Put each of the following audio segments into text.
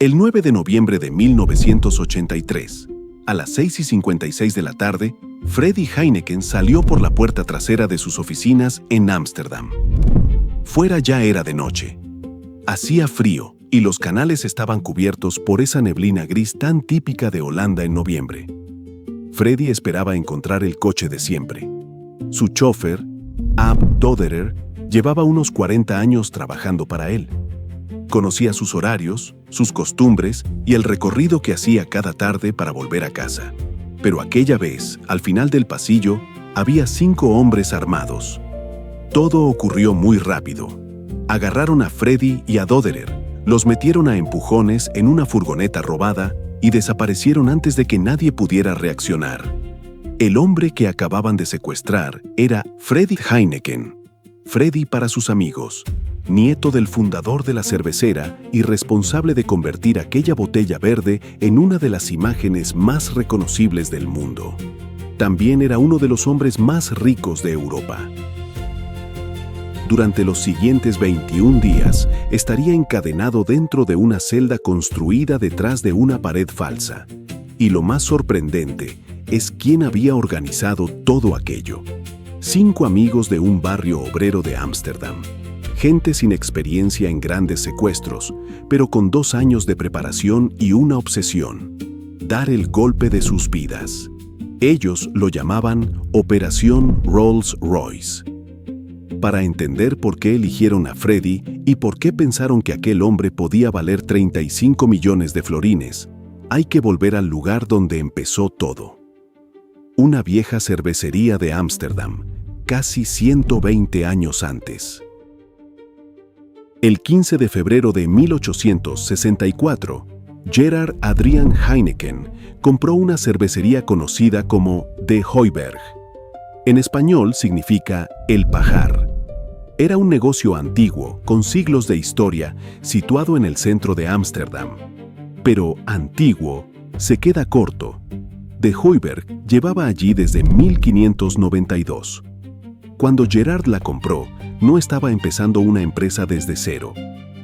El 9 de noviembre de 1983, a las 6:56 de la tarde, Freddy Heineken salió por la puerta trasera de sus oficinas en Ámsterdam. Fuera ya era de noche. Hacía frío y los canales estaban cubiertos por esa neblina gris tan típica de Holanda en noviembre. Freddy esperaba encontrar el coche de siempre. Su chofer, Ab Doderer, llevaba unos 40 años trabajando para él. Conocía sus horarios, sus costumbres y el recorrido que hacía cada tarde para volver a casa. Pero aquella vez, al final del pasillo, había 5 hombres armados. Todo ocurrió muy rápido. Agarraron a Freddy y a Doderer, los metieron a empujones en una furgoneta robada y desaparecieron antes de que nadie pudiera reaccionar. El hombre que acababan de secuestrar era Freddy Heineken. Freddy para sus amigos, nieto del fundador de la cervecera y responsable de convertir aquella botella verde en una de las imágenes más reconocibles del mundo. También era uno de los hombres más ricos de Europa. Durante los siguientes 21 días, estaría encadenado dentro de una celda construida detrás de una pared falsa. Y lo más sorprendente es quién había organizado todo aquello. 5 amigos de un barrio obrero de Ámsterdam. Gente sin experiencia en grandes secuestros, pero con 2 años de preparación y una obsesión: dar el golpe de sus vidas. Ellos lo llamaban Operación Rolls-Royce. Para entender por qué eligieron a Freddy y por qué pensaron que aquel hombre podía valer 35 millones de florines, hay que volver al lugar donde empezó todo. Una vieja cervecería de Ámsterdam, casi 120 años antes. El 15 de febrero de 1864, Gerard Adrian Heineken compró una cervecería conocida como De Hooiberg. En español significa El Pajar. Era un negocio antiguo, con siglos de historia, situado en el centro de Ámsterdam. Pero antiguo se queda corto. De Hooiberg llevaba allí desde 1592. Cuando Gerard la compró, no estaba empezando una empresa desde cero.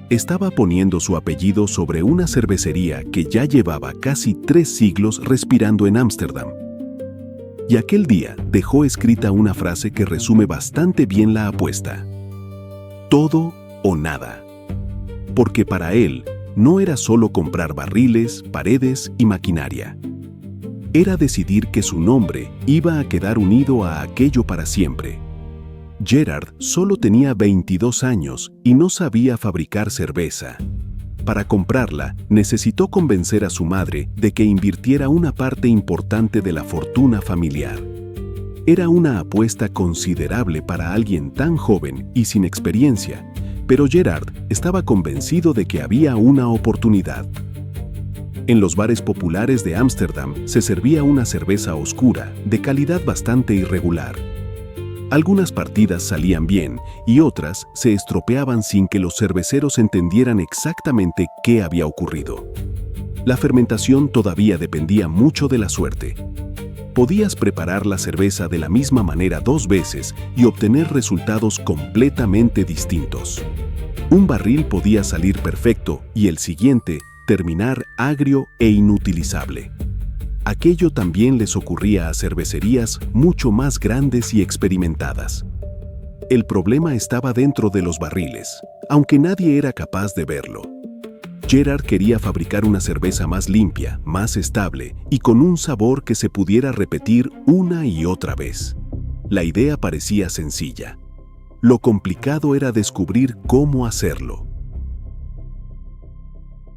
Estaba poniendo su apellido sobre una cervecería que ya llevaba casi 3 siglos respirando en Ámsterdam. Y aquel día dejó escrita una frase que resume bastante bien la apuesta: todo o nada. Porque para él no era solo comprar barriles, paredes y maquinaria. Era decidir que su nombre iba a quedar unido a aquello para siempre. Gerard solo tenía 22 años y no sabía fabricar cerveza. Para comprarla, necesitó convencer a su madre de que invirtiera una parte importante de la fortuna familiar. Era una apuesta considerable para alguien tan joven y sin experiencia, pero Gerard estaba convencido de que había una oportunidad. En los bares populares de Ámsterdam se servía una cerveza oscura, de calidad bastante irregular. Algunas partidas salían bien y otras se estropeaban sin que los cerveceros entendieran exactamente qué había ocurrido. La fermentación todavía dependía mucho de la suerte. Podías preparar la cerveza de la misma manera 2 veces y obtener resultados completamente distintos. Un barril podía salir perfecto y el siguiente terminar agrio e inutilizable. Aquello también les ocurría a cervecerías mucho más grandes y experimentadas. El problema estaba dentro de los barriles, aunque nadie era capaz de verlo. Gerard quería fabricar una cerveza más limpia, más estable y con un sabor que se pudiera repetir una y otra vez. La idea parecía sencilla. Lo complicado era descubrir cómo hacerlo.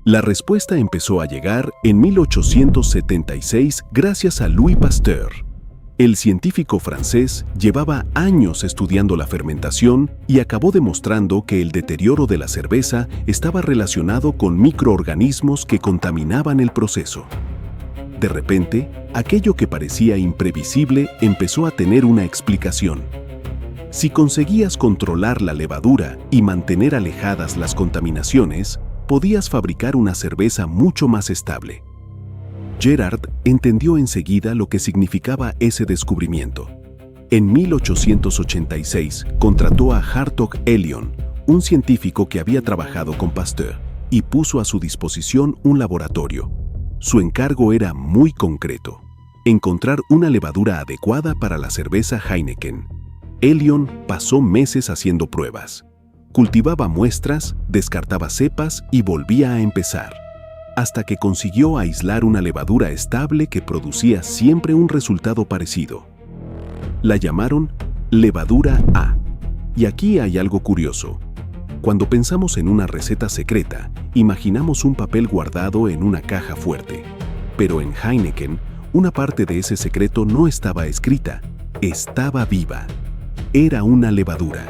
La respuesta empezó a llegar en 1876 gracias a Louis Pasteur. El científico francés llevaba años estudiando la fermentación y acabó demostrando que el deterioro de la cerveza estaba relacionado con microorganismos que contaminaban el proceso. De repente, aquello que parecía imprevisible empezó a tener una explicación. Si conseguías controlar la levadura y mantener alejadas las contaminaciones, podías fabricar una cerveza mucho más estable. Gerard entendió enseguida lo que significaba ese descubrimiento. En 1886 contrató a Hartog Elion, un científico que había trabajado con Pasteur, y puso a su disposición un laboratorio. Su encargo era muy concreto: encontrar una levadura adecuada para la cerveza Heineken. Elion pasó meses haciendo pruebas. Cultivaba muestras, descartaba cepas y volvía a empezar, hasta que consiguió aislar una levadura estable que producía siempre un resultado parecido. La llamaron levadura A. Y aquí hay algo curioso. Cuando pensamos en una receta secreta, imaginamos un papel guardado en una caja fuerte. Pero en Heineken, una parte de ese secreto no estaba escrita, estaba viva. Era una levadura,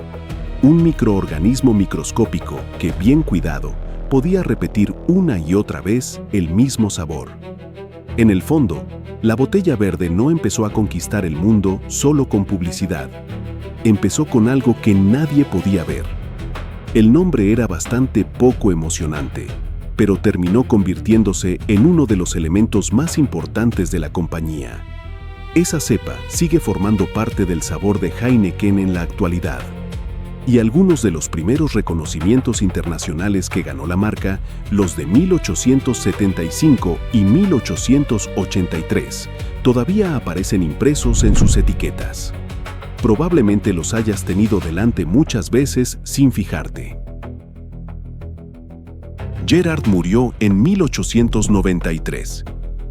un microorganismo microscópico que, bien cuidado, podía repetir una y otra vez el mismo sabor. En el fondo, la botella verde no empezó a conquistar el mundo solo con publicidad. Empezó con algo que nadie podía ver. El nombre era bastante poco emocionante, pero terminó convirtiéndose en uno de los elementos más importantes de la compañía. Esa cepa sigue formando parte del sabor de Heineken en la actualidad. Y algunos de los primeros reconocimientos internacionales que ganó la marca, los de 1875 y 1883, todavía aparecen impresos en sus etiquetas. Probablemente los hayas tenido delante muchas veces sin fijarte. Gerard murió en 1893.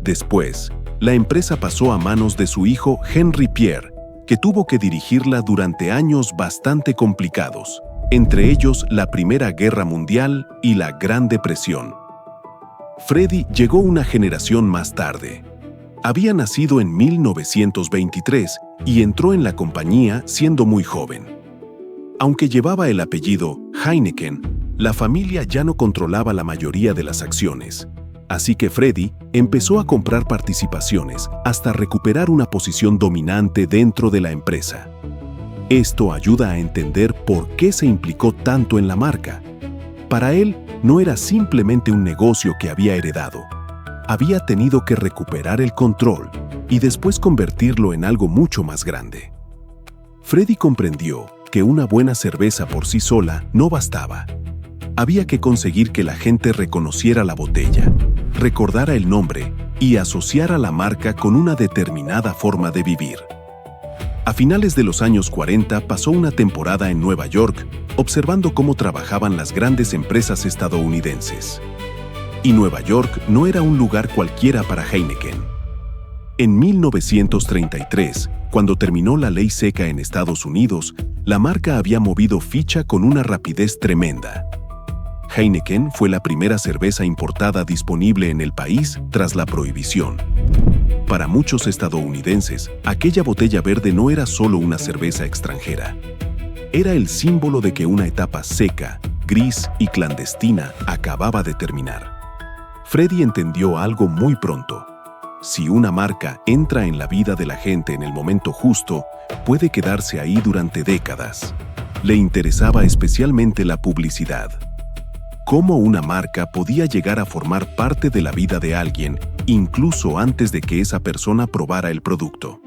Después, la empresa pasó a manos de su hijo Henry Pierre, que tuvo que dirigirla durante años bastante complicados, entre ellos la Primera Guerra Mundial y la Gran Depresión. Freddy llegó una generación más tarde. Había nacido en 1923 y entró en la compañía siendo muy joven. Aunque llevaba el apellido Heineken, la familia ya no controlaba la mayoría de las acciones. Así que Freddy empezó a comprar participaciones hasta recuperar una posición dominante dentro de la empresa. Esto ayuda a entender por qué se implicó tanto en la marca. Para él, no era simplemente un negocio que había heredado. Había tenido que recuperar el control y después convertirlo en algo mucho más grande. Freddy comprendió que una buena cerveza por sí sola no bastaba. Había que conseguir que la gente reconociera la botella, recordara el nombre y asociara la marca con una determinada forma de vivir. A finales de los años 40 pasó una temporada en Nueva York observando cómo trabajaban las grandes empresas estadounidenses. Y Nueva York no era un lugar cualquiera para Heineken. En 1933, cuando terminó la ley seca en Estados Unidos, la marca había movido ficha con una rapidez tremenda. Heineken fue la primera cerveza importada disponible en el país tras la prohibición. Para muchos estadounidenses, aquella botella verde no era solo una cerveza extranjera. Era el símbolo de que una etapa seca, gris y clandestina acababa de terminar. Freddy entendió algo muy pronto. Si una marca entra en la vida de la gente en el momento justo, puede quedarse ahí durante décadas. Le interesaba especialmente la publicidad. Cómo una marca podía llegar a formar parte de la vida de alguien, incluso antes de que esa persona probara el producto.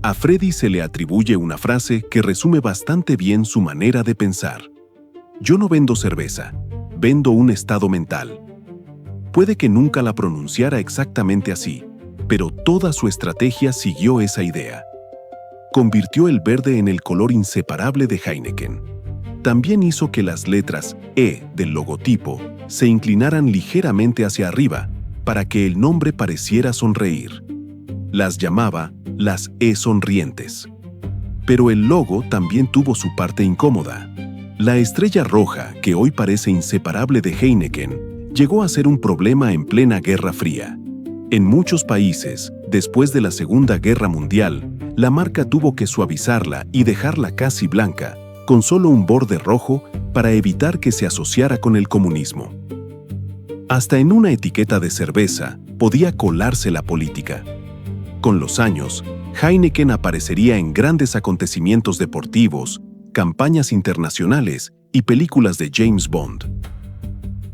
A Freddy se le atribuye una frase que resume bastante bien su manera de pensar. Yo no vendo cerveza, vendo un estado mental. Puede que nunca la pronunciara exactamente así, pero toda su estrategia siguió esa idea. Convirtió el verde en el color inseparable de Heineken. También hizo que las letras E del logotipo se inclinaran ligeramente hacia arriba para que el nombre pareciera sonreír. Las llamaba las E sonrientes. Pero el logo también tuvo su parte incómoda. La estrella roja, que hoy parece inseparable de Heineken, llegó a ser un problema en plena Guerra Fría. En muchos países, después de la Segunda Guerra Mundial, la marca tuvo que suavizarla y dejarla casi blanca, con solo un borde rojo para evitar que se asociara con el comunismo. Hasta en una etiqueta de cerveza podía colarse la política. Con los años, Heineken aparecería en grandes acontecimientos deportivos, campañas internacionales y películas de James Bond.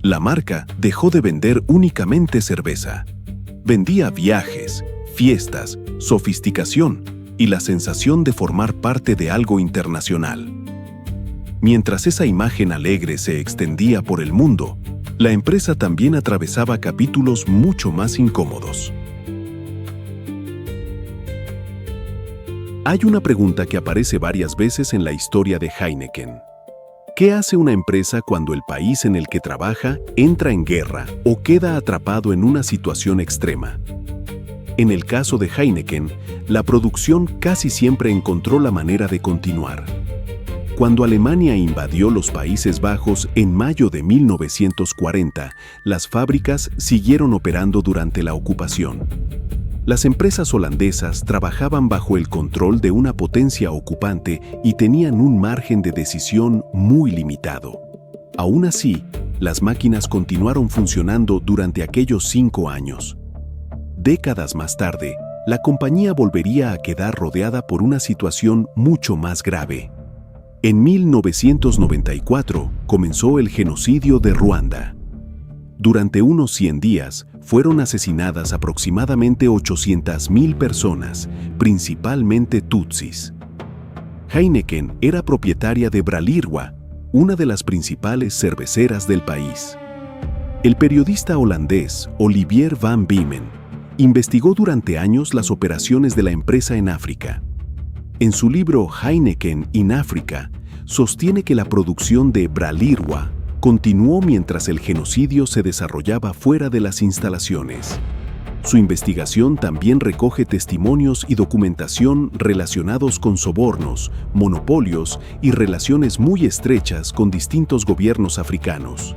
La marca dejó de vender únicamente cerveza. Vendía viajes, fiestas, sofisticación y la sensación de formar parte de algo internacional. Mientras esa imagen alegre se extendía por el mundo, La empresa también atravesaba capítulos mucho más incómodos. Hay una pregunta que aparece varias veces en la historia de Heineken. ¿Qué hace una empresa cuando el país en el que trabaja entra en guerra o queda atrapado en una situación extrema? En el caso de Heineken, la producción casi siempre encontró la manera de continuar. Cuando Alemania invadió los Países Bajos en mayo de 1940, las fábricas siguieron operando durante la ocupación. Las empresas holandesas trabajaban bajo el control de una potencia ocupante y tenían un margen de decisión muy limitado. Aún así, las máquinas continuaron funcionando durante aquellos 5 años. Décadas más tarde, la compañía volvería a quedar rodeada por una situación mucho más grave. En 1994 comenzó el genocidio de Ruanda. Durante unos 100 días fueron asesinadas aproximadamente 800.000 personas, principalmente tutsis. Heineken era propietaria de Bralirwa, una de las principales cerveceras del país. El periodista holandés Olivier van Beemen investigó durante años las operaciones de la empresa en África. En su libro Heineken in Africa, sostiene que la producción de Bralirwa continuó mientras el genocidio se desarrollaba fuera de las instalaciones. Su investigación también recoge testimonios y documentación relacionados con sobornos, monopolios y relaciones muy estrechas con distintos gobiernos africanos.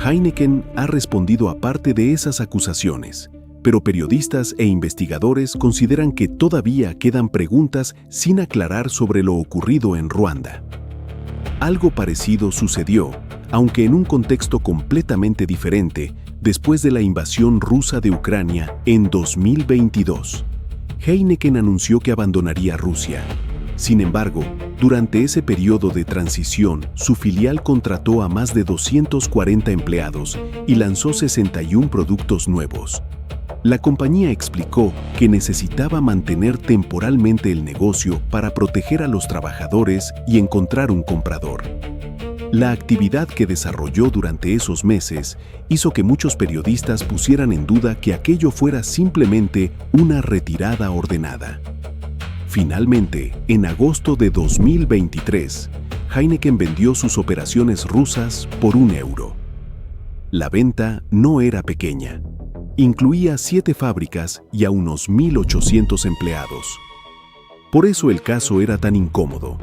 Heineken ha respondido a parte de esas acusaciones, pero periodistas e investigadores consideran que todavía quedan preguntas sin aclarar sobre lo ocurrido en Ruanda. Algo parecido sucedió, aunque en un contexto completamente diferente, después de la invasión rusa de Ucrania en 2022. Heineken anunció que abandonaría Rusia. Sin embargo, durante ese periodo de transición, su filial contrató a más de 240 empleados y lanzó 61 productos nuevos. La compañía explicó que necesitaba mantener temporalmente el negocio para proteger a los trabajadores y encontrar un comprador. La actividad que desarrolló durante esos meses hizo que muchos periodistas pusieran en duda que aquello fuera simplemente una retirada ordenada. Finalmente, en agosto de 2023, Heineken vendió sus operaciones rusas por €1. La venta no era pequeña. Incluía 7 fábricas y a unos 1.800 empleados. Por eso el caso era tan incómodo.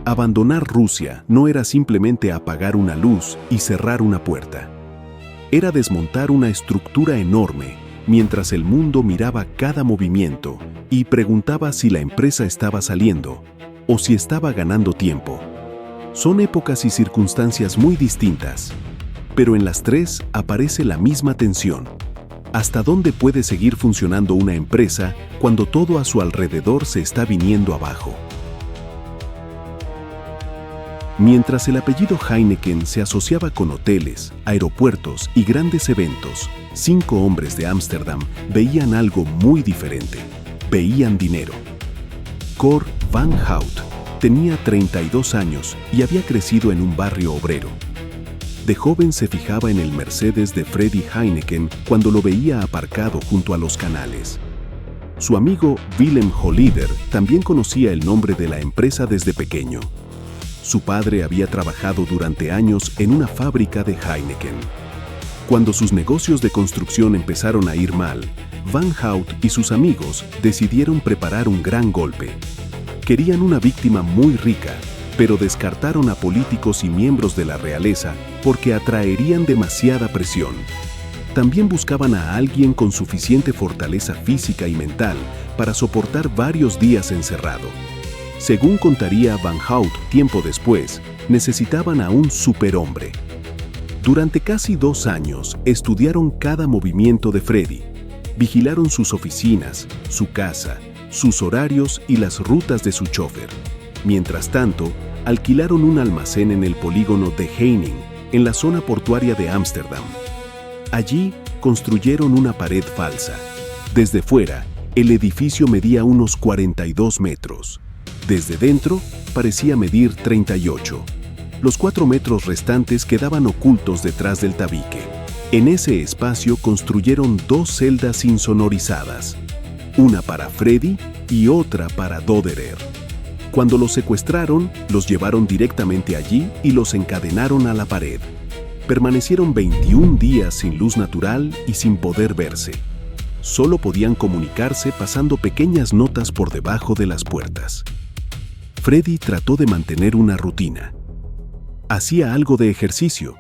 Abandonar Rusia no era simplemente apagar una luz y cerrar una puerta. Era desmontar una estructura enorme mientras el mundo miraba cada movimiento y preguntaba si la empresa estaba saliendo o si estaba ganando tiempo. Son épocas y circunstancias muy distintas, pero en las tres aparece la misma tensión. ¿Hasta dónde puede seguir funcionando una empresa cuando todo a su alrededor se está viniendo abajo? Mientras el apellido Heineken se asociaba con hoteles, aeropuertos y grandes eventos, 5 hombres de Ámsterdam veían algo muy diferente. Veían dinero. Cor van Hout tenía 32 años y había crecido en un barrio obrero. De joven se fijaba en el Mercedes de Freddy Heineken cuando lo veía aparcado junto a los canales. Su amigo Willem Holleder también conocía el nombre de la empresa desde pequeño. Su padre había trabajado durante años en una fábrica de Heineken. Cuando sus negocios de construcción empezaron a ir mal, Van Hout y sus amigos decidieron preparar un gran golpe. Querían una víctima muy rica, pero descartaron a políticos y miembros de la realeza porque atraerían demasiada presión. También buscaban a alguien con suficiente fortaleza física y mental para soportar varios días encerrado. Según contaría Van Hout tiempo después, necesitaban a un superhombre. Durante casi 2 años estudiaron cada movimiento de Freddy, vigilaron sus oficinas, su casa, sus horarios y las rutas de su chofer. Mientras tanto, alquilaron un almacén en el polígono de Heining, en la zona portuaria de Ámsterdam. Allí construyeron una pared falsa. Desde fuera, el edificio medía unos 42 metros. Desde dentro, parecía medir 38. Los 4 metros restantes quedaban ocultos detrás del tabique. En ese espacio construyeron 2 celdas insonorizadas, una para Freddy y otra para Doderer. Cuando los secuestraron, los llevaron directamente allí y los encadenaron a la pared. Permanecieron 21 días sin luz natural y sin poder verse. Solo podían comunicarse pasando pequeñas notas por debajo de las puertas. Freddy trató de mantener una rutina. Hacía algo de ejercicio,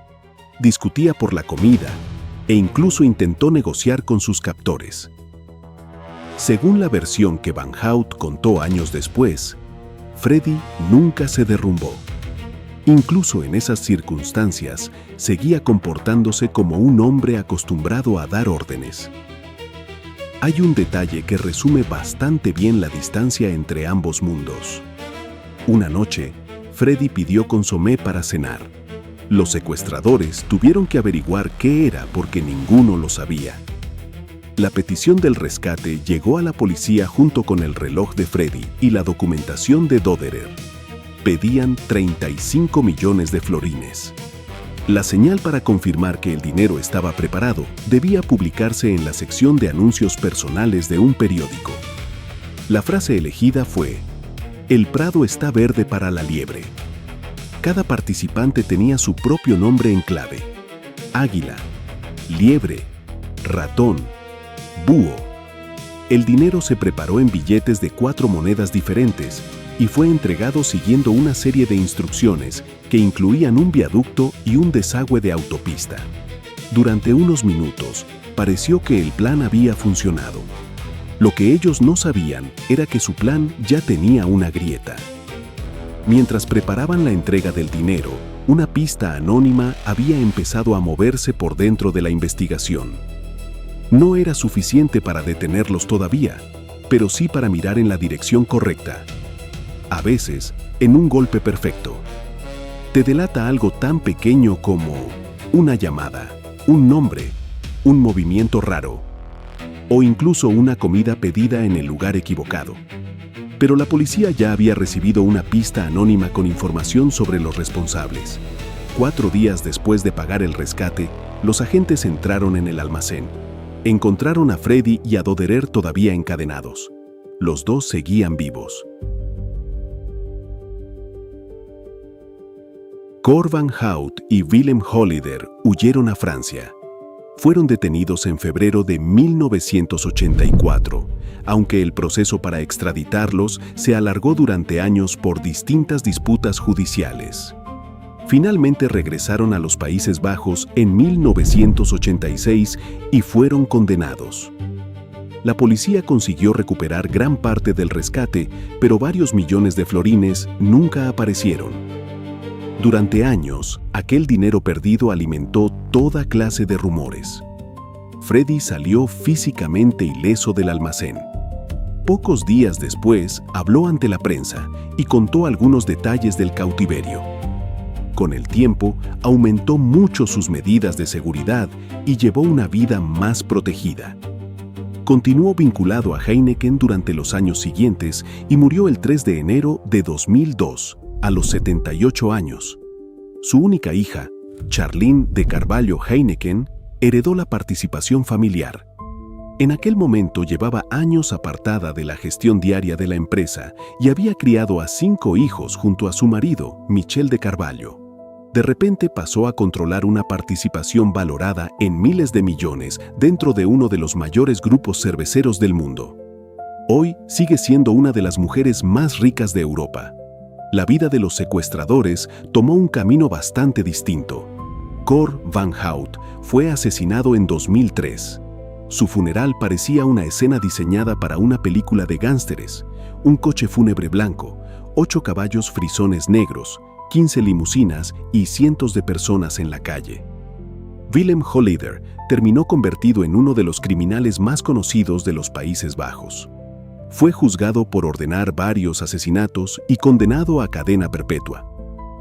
discutía por la comida e incluso intentó negociar con sus captores. Según la versión que Van Hout contó años después, Freddy nunca se derrumbó. Incluso en esas circunstancias, seguía comportándose como un hombre acostumbrado a dar órdenes. Hay un detalle que resume bastante bien la distancia entre ambos mundos. Una noche, Freddy pidió consomé para cenar. Los secuestradores tuvieron que averiguar qué era porque ninguno lo sabía. La petición del rescate llegó a la policía junto con el reloj de Freddy y la documentación de Doderer. Pedían 35 millones de florines. La señal para confirmar que el dinero estaba preparado debía publicarse en la sección de anuncios personales de un periódico. La frase elegida fue: "El prado está verde para la liebre". Cada participante tenía su propio nombre en clave: águila, liebre, ratón, búho. El dinero se preparó en billetes de 4 monedas diferentes y fue entregado siguiendo una serie de instrucciones que incluían un viaducto y un desagüe de autopista. Durante unos minutos, pareció que el plan había funcionado. Lo que ellos no sabían era que su plan ya tenía una grieta. Mientras preparaban la entrega del dinero, una pista anónima había empezado a moverse por dentro de la investigación. No era suficiente para detenerlos todavía, pero sí para mirar en la dirección correcta. A veces, en un golpe perfecto. Te delata algo tan pequeño como una llamada, un nombre, un movimiento raro, o incluso una comida pedida en el lugar equivocado. Pero la policía ya había recibido una pista anónima con información sobre los responsables. 4 días después de pagar el rescate, los agentes entraron en el almacén. Encontraron a Freddy y a Doderer todavía encadenados. Los dos seguían vivos. Cor Van Hout y Willem Holleder huyeron a Francia. Fueron detenidos en febrero de 1984, aunque el proceso para extraditarlos se alargó durante años por distintas disputas judiciales. Finalmente regresaron a los Países Bajos en 1986 y fueron condenados. La policía consiguió recuperar gran parte del rescate, pero varios millones de florines nunca aparecieron. Durante años, aquel dinero perdido alimentó toda clase de rumores. Freddy salió físicamente ileso del almacén. Pocos días después, habló ante la prensa y contó algunos detalles del cautiverio. Con el tiempo, aumentó mucho sus medidas de seguridad y llevó una vida más protegida. Continuó vinculado a Heineken durante los años siguientes y murió el 3 de enero de 2002, a los 78 años. Su única hija, Charlene de Carvalho Heineken, heredó la participación familiar. En aquel momento llevaba años apartada de la gestión diaria de la empresa y había criado a 5 hijos junto a su marido, Michel de Carvalho. De repente pasó a controlar una participación valorada en miles de millones dentro de uno de los mayores grupos cerveceros del mundo. Hoy sigue siendo una de las mujeres más ricas de Europa. La vida de los secuestradores tomó un camino bastante distinto. Cor Van Hout fue asesinado en 2003. Su funeral parecía una escena diseñada para una película de gánsteres: un coche fúnebre blanco, 8 caballos frisones negros, 15 limusinas y cientos de personas en la calle. Willem Holleder terminó convertido en uno de los criminales más conocidos de los Países Bajos. Fue juzgado por ordenar varios asesinatos y condenado a cadena perpetua.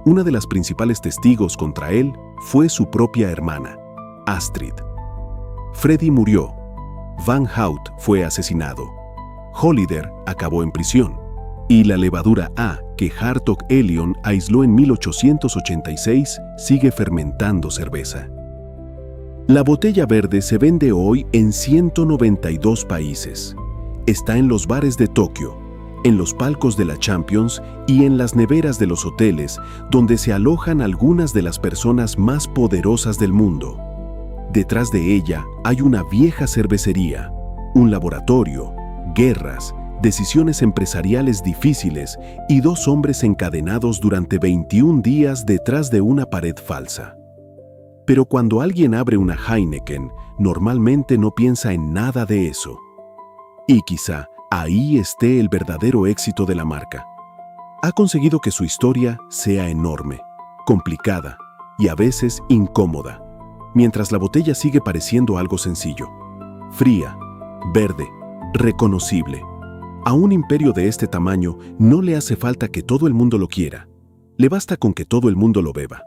Una de las principales testigos contra él fue su propia hermana, Astrid. Freddy murió. Van Hout fue asesinado. Holleder acabó en prisión. Y la levadura A, que Hartog Elion aisló en 1886, sigue fermentando cerveza. La botella verde se vende hoy en 192 países. Está en los bares de Tokio, en los palcos de la Champions y en las neveras de los hoteles, donde se alojan algunas de las personas más poderosas del mundo. Detrás de ella hay una vieja cervecería, un laboratorio, guerras, decisiones empresariales difíciles y 2 hombres encadenados durante 21 días detrás de una pared falsa. Pero cuando alguien abre una Heineken, normalmente no piensa en nada de eso. Y quizá ahí esté el verdadero éxito de la marca. Ha conseguido que su historia sea enorme, complicada y a veces incómoda, mientras la botella sigue pareciendo algo sencillo, fría, verde, reconocible. A un imperio de este tamaño no le hace falta que todo el mundo lo quiera. Le basta con que todo el mundo lo beba.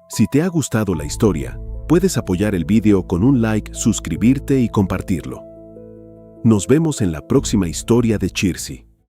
Si te ha gustado la historia, puedes apoyar el video con un like, suscribirte y compartirlo. Nos vemos en la próxima historia de Cheersy.